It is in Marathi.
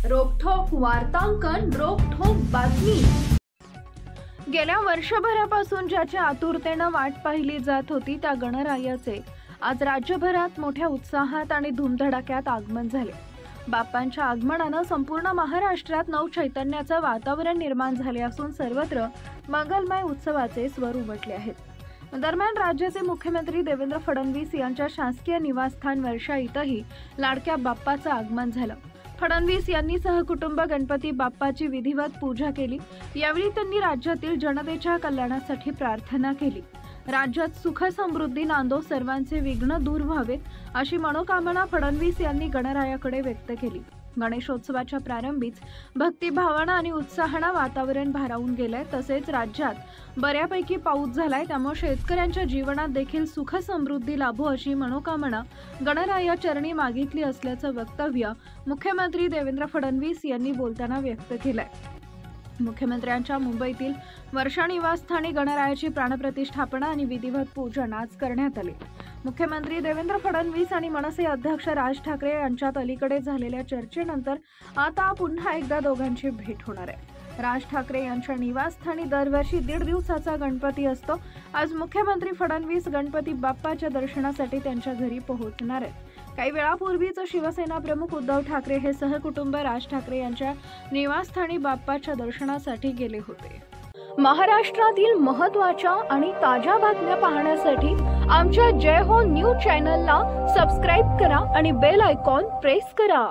रोखठोक वार्तांकन, रोखठोक बातमी। गेल्या वर्षभरापासून ज्याच्या आतुरतेने वाट पाहिली जात होती त्या गणरायाचे आज राज्यभरात मोठ्या उत्साहात आणि धूमधडाक्यात आगमन झाले। बाप्पांच्या आगमनाने संपूर्ण महाराष्ट्रात नवचैतन्याचे वातावरण निर्माण झाले असून सर्वत्र मंगलमय उत्सवाचे स्वर उमटले आहेत। दरम्यान राज्याचे मुख्यमंत्री देवेंद्र फडणवीस यांच्या शासकीय निवासस्थान वर्षा इथंही लाडक्या बाप्पाचं आगमन झालं। फडणवीस यांनी सहकुटुंब गणपती बाप्पाची विधिवत पूजा केली। यावेळी त्यांनी राज्यातील जनतेच्या कल्याणासाठी प्रार्थना केली। राज्यात सुख समृद्धी नांदो, सर्वांचे विघ्न दूर व्हावेत अशी मनोकामना फडणवीस यांनी गणरायाकडे व्यक्त केली। गणेशोत्सवाच्या प्रारंभीच भक्तिभावानं आणि उत्साहानं वातावरण भारावून गेलंय। तसेच राज्यात बऱ्यापैकी पाऊस झालाय, त्यामुळे शेतकऱ्यांच्या जीवनात देखील सुख समृद्धी लाभो अशी मनोकामना गणराया चरणी मागितली असल्याचं वक्तव्य मुख्यमंत्री देवेंद्र फडणवीस यांनी बोलताना व्यक्त केलंय। मुख्यमंत्र्यांच्या मुंबईतील वर्षा निवासस्थानी गणरायाची प्राणप्रतिष्ठापना आणि विधिवत पूजन आज करण्यात आले। मुख्यमंत्री देवेंद्र फडणवीस आणि मनसे अध्यक्ष राज ठाकरे यांच्यात अलीकडे झालेल्या चर्चेनंतर आता पुन्हा एकदा दोघांची भेट होणार आहे। राज ठाकरे यांच्या निवासस्थानी दरवर्षी 1.5 दिवसाचा गणपती असतो। आज मुख्यमंत्री फडणवीस गणपती बाप्पाच्या दर्शनासाठी त्यांच्या घरी पोहोचणार आहेत। काही वेळापूर्वीच शिवसेना प्रमुख उद्धव ठाकरे हे सहकुटुंब राज ठाकरे यांच्या निवासस्थानी बाप्पाच्या दर्शनासाठी गेले होते। महाराष्ट्रातील महत्त्वाच्या आणि ताज्या बातम्या पाहण्यासाठी आमच्या जय हो न्यूज चॅनलला सबस्क्राइब करा आणि बेल आयकॉन प्रेस करा।